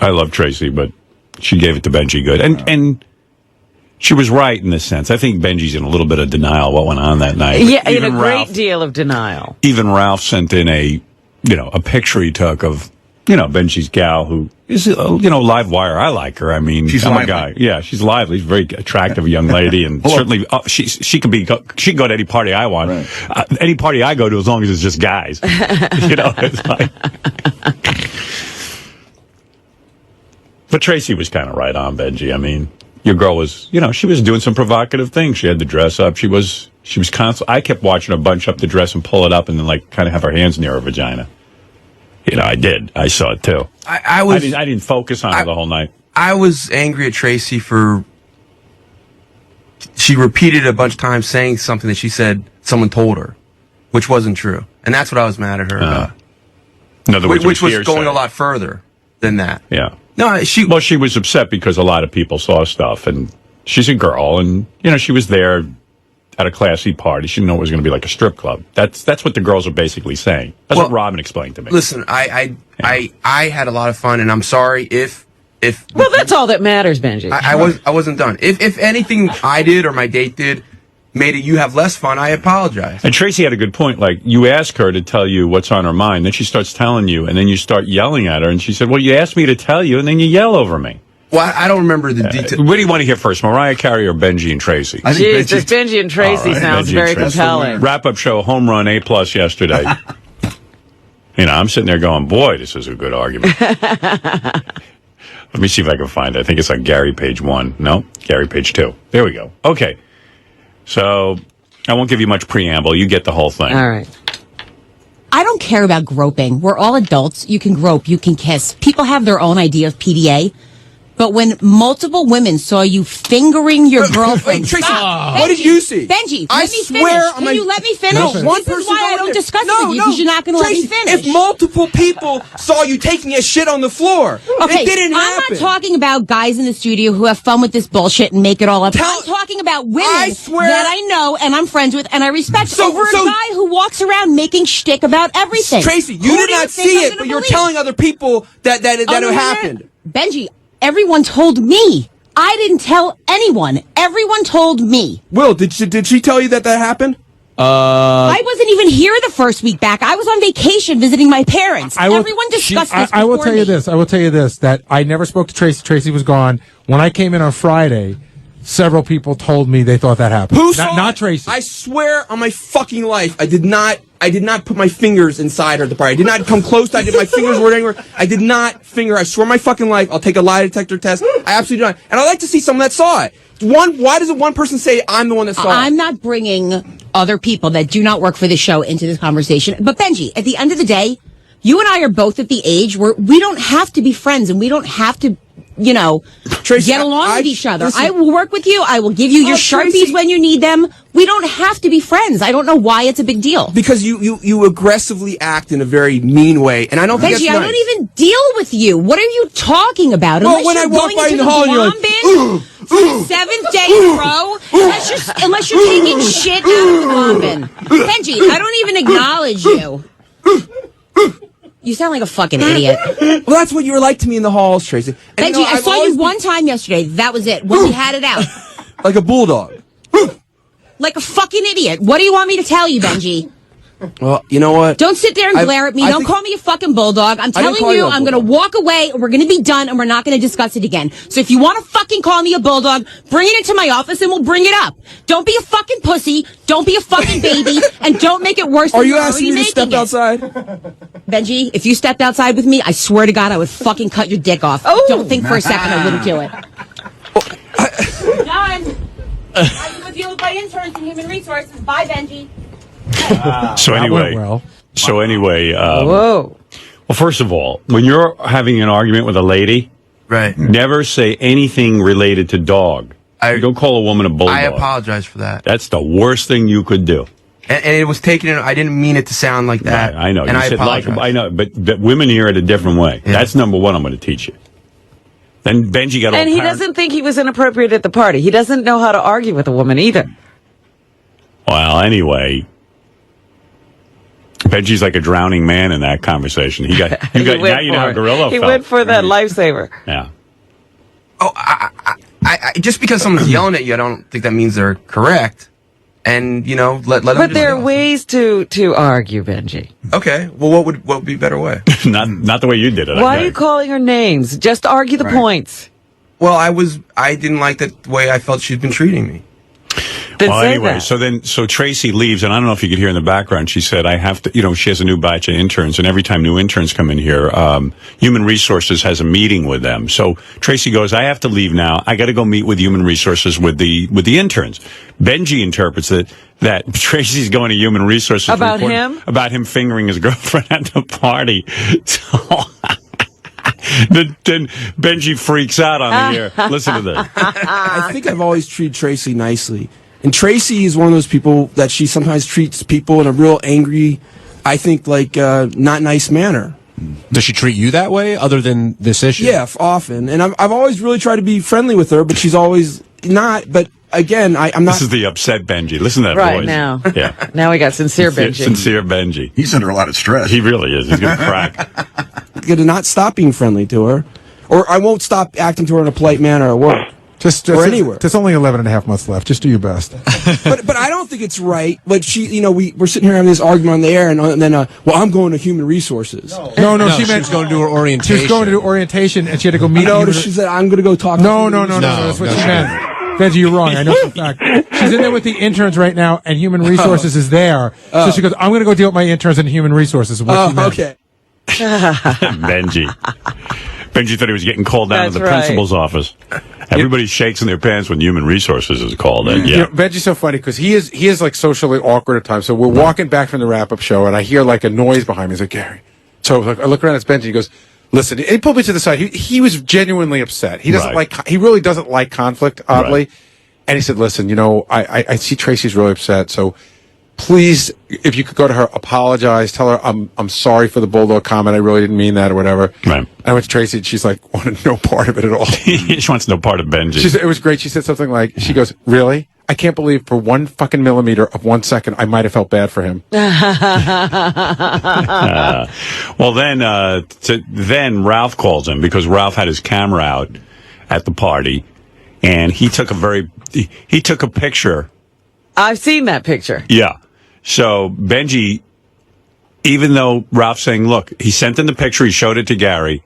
I love Tracey, but she gave it to Benjy good. And she was right in this sense. I think Benji's in a little bit of denial what went on that night. Yeah, in a great deal of denial. Even Ralph sent in a picture he took of, Benji's gal who is, live wire. I like her. I mean, she's I'm lively. a guy. Yeah, she's lively. She's a very attractive young lady. And certainly, she can go to any party I want. Right. Any party I go to, as long as it's just guys. It's like... But Tracey was kind of right on, Benjy. I mean, your girl was, she was doing some provocative things. She had the dress up. She was constant. I kept watching her bunch up the dress and pull it up and then kind of have her hands near her vagina. I did. I saw it too. I didn't focus on her the whole night. I was angry at Tracey for she repeated a bunch of times saying something that she said someone told her, which wasn't true, and that's what I was mad at her about. In other words, which was going a lot further than that. Yeah. No, she was upset because a lot of people saw stuff, and she's a girl, and she was there at a classy party. She didn't know it was going to be like a strip club. That's what the girls are basically saying. That's what Robin explained to me. Listen, I had a lot of fun, and I'm sorry if well, that's all that matters, Benjy. I wasn't done. If anything I did or my date did made it you have less fun, I apologize. And Tracey had a good point. Like, you ask her to tell you what's on her mind, then she starts telling you, and then you start yelling at her, and she said, well, you asked me to tell you, and then you yell over me. Well, I don't remember the details. What do you want to hear first, Mariah Carey or Benjy and Tracey? Jeez, this Benjy and Tracey sounds very compelling. Wrap-up show, home run, A+ yesterday. I'm sitting there going, boy, this is a good argument. Let me see if I can find it. I think it's on Gary page 1. No, Gary page 2. There we go. Okay. So I won't give you much preamble. You get the whole thing. All right. I don't care about groping. We're all adults. You can grope. You can kiss. People have their own idea of PDA. But when multiple women saw you fingering your girlfriend... Tracy, what did you see? Benjy, let me finish. Can you let me finish? No, this is why I don't discuss it with you, because you're not going to let me finish. If multiple people saw you taking a shit on the floor, okay, it didn't happen. I'm not talking about guys in the studio who have fun with this bullshit and make it all up. I'm talking about women that I know and I'm friends with and I respect over a guy who walks around making shtick about everything. Tracy, you did not see it, but you're telling other people that it happened. Benjy, everyone told me. I didn't tell anyone. Everyone told me. Will, did she tell you that happened? I wasn't even here the first week back. I was on vacation visiting my parents. Everyone discussed this I will tell you this. I will tell you this, that I never spoke to Tracey. Tracey was gone. When I came in on Friday, several people told me they thought that happened. Who saw Not Tracey. I swear on my fucking life, I did not put my fingers inside her at the party. I did not come close to her. My fingers were anywhere. I did not finger. I swear on my fucking life, I'll take a lie detector test. I absolutely don't. And I'd like to see someone that saw it. Why doesn't one person say I'm the one that saw it? I'm not bringing other people that do not work for the show into this conversation. But Benjy, at the end of the day, you and I are both at the age where we don't have to be friends and we don't have to, Tracey, get along with each other. Listen, I will work with you. I will give you your Sharpies Tracey, when you need them. We don't have to be friends. I don't know why it's a big deal. Because you aggressively act in a very mean way, and I don't think Benjy, that's nice. I don't even deal with you. What are you talking about? Well, Unless when you're I walk going by into in the the hall and you're Blom like, bin for the 7th day in a row, unless you're taking shit out of the Blom bin. Benjy, I don't even acknowledge you. You sound like a fucking idiot. Well, that's what you were like to me in the halls, Tracey. And, Benjy, I saw you one time yesterday. That was it. When you had it out. Like a bulldog. Like a fucking idiot. What do you want me to tell you, Benjy? Well, you know what? Don't sit there and glare at me. Don't call me a fucking bulldog. I'm telling you, I'm going to walk away, and we're going to be done, and we're not going to discuss it again. So if you want to fucking call me a bulldog, bring it into my office, and we'll bring it up. Don't be a fucking pussy. Don't be a fucking baby, and don't make it worse than you're already making it. Are you asking me to step outside? Benjy, if you stepped outside with me, I swear to God, I would fucking cut your dick off. Don't think for a second I wouldn't do it. Done. I can deal with my interns in human resources. Bye, Benjy. So anyway, whoa. Well, first of all, when you're having an argument with a lady, right, never say anything related to dog. You don't call a woman a bulldog. I apologize for that. That's the worst thing you could do. And it was taken. I didn't mean it to sound like that. Right, I know. And you I said apologize. I know, but women hear it a different way. Yeah. That's number one. I'm going to teach you. Then Benjy got all and he doesn't think he was inappropriate at the party. He doesn't know how to argue with a woman either. Well, anyway, Benjy's like a drowning man in that conversation. Now you know how Gorilla He felt. went for that lifesaver. Yeah. Oh, I just because someone's yelling at you, I don't think that means they're correct. And let them. But there are ways to argue, Benjy. Okay. Well, what would be a better way? not the way you did it. Why are you calling her names? Just argue the points. Well, I didn't like the way I felt she'd been treating me. Well, anyway, so Tracey leaves, and I don't know if you could hear in the background, she said, I have to, she has a new batch of interns, and every time new interns come in here, Human Resources has a meeting with them. So Tracey goes, I have to leave now. I got to go meet with Human Resources with the interns. Benjy interprets it that Tracey's going to Human Resources. About him? About him fingering his girlfriend at the party. So... Then Benjy freaks out on the air. Listen to this. I think I've always treated Tracey nicely. And Tracey is one of those people that she sometimes treats people in a real angry, I think, not nice manner. Does she treat you that way, other than this issue? Yeah, often. And I've always really tried to be friendly with her, but she's always not. But again, I'm not. This is the upset Benjy. Listen to that right voice. Now. Yeah. Now we got sincere Benjy. Sincere Benjy. He's under a lot of stress. He really is. He's going to crack. Going to not stop being friendly to her, or I won't stop acting to her in a polite manner at work. Or anywhere. There's only 11 and a half months left. Just do your best. but I don't think it's right. Like we're sitting here having this argument on the air, and then I'm going to Human Resources. No, she was going to do her orientation. She was going to do orientation, and she had to go meet. She said, I'm going to go talk. No, that's what she meant. Benjy, you're wrong. I know for a fact. She's in there with the interns right now, and Human Resources is there. So she goes, I'm going to go deal with my interns in Human Resources. Okay. Benjy thought he was getting called down to the principal's office. Everybody shakes in their pants when Human Resources is called in. Yeah. Benjy's so funny because he is like socially awkward at times. So we're walking back from the wrap-up show, and I hear like a noise behind me. He's like, Gary. So I look around, it's Benjy. He goes, listen. He pulled me to the side. He was genuinely upset. He doesn't he really doesn't like conflict, oddly. Right. And he said, listen, I see Tracey's really upset, so please, if you could go to her, apologize, tell her I'm sorry for the bulldog comment. I really didn't mean that or whatever. Right. I went to Tracey, and she's like, wanted no part of it at all. She wants no part of Benjy. It was great. She said something like, she goes, really? I can't believe for 1 fucking millimeter of 1 second I might have felt bad for him. Well, then Ralph calls him because Ralph had his camera out at the party, and he took a picture. I've seen that picture. Yeah. So Benjy, even though Ralph's saying, look, he sent in the picture, he showed it to Gary,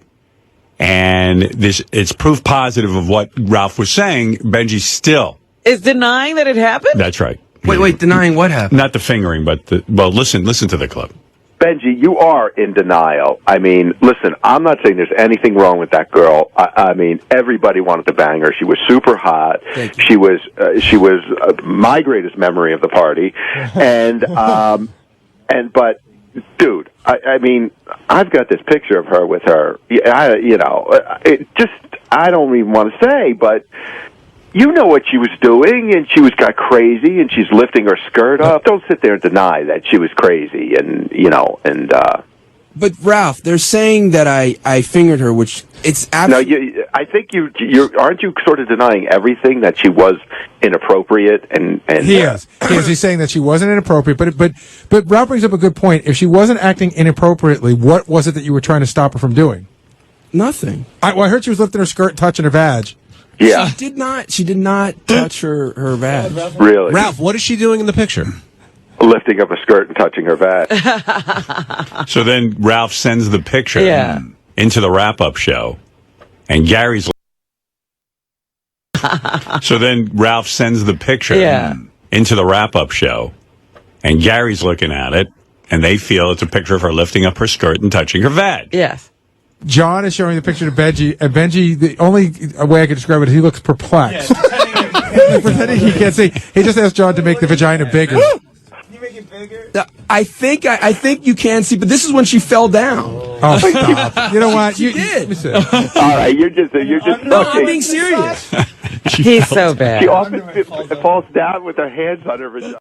and it's proof positive of what Ralph was saying, Benjy still is denying that it happened? That's right. Wait, denying what happened? Not the fingering, but listen to the clip. Benjy, you are in denial. I mean, listen, I'm not saying there's anything wrong with that girl. I mean, everybody wanted to bang her. She was super hot. She was my greatest memory of the party. But dude, I mean, I've got this picture of her with her. I don't even want to say, but you know what she was doing, and she got crazy, and she's lifting her skirt up. Don't sit there and deny that she was crazy, But Ralph, they're saying that I fingered her, which it's absolutely. No, I think you're aren't you sort of denying everything, that she was inappropriate and he is. He's saying that she wasn't inappropriate, but Ralph brings up a good point. If she wasn't acting inappropriately, what was it that you were trying to stop her from doing? Nothing. I heard she was lifting her skirt, and touching her vag. Yeah. She did not touch her vag. Really? Ralph, what is she doing in the picture? Lifting up a skirt and touching her vag. So then Ralph sends the picture into the wrap-up show, and Gary's. So then Ralph sends the picture into the wrap-up show, and Gary's looking at it, and they feel it's a picture of her lifting up her skirt and touching her vag. Yes. John is showing the picture to Benjy, and Benjy, the only way I can describe it is he looks perplexed. Pretending he can't see. He just asked John to make the vagina bigger. Can you make it bigger? I think you can see, but this is when she fell down. Oh, stop. You know what? She did. All right, you're just No, I'm being serious. He's so bad. She often falls down with her hands on her vagina.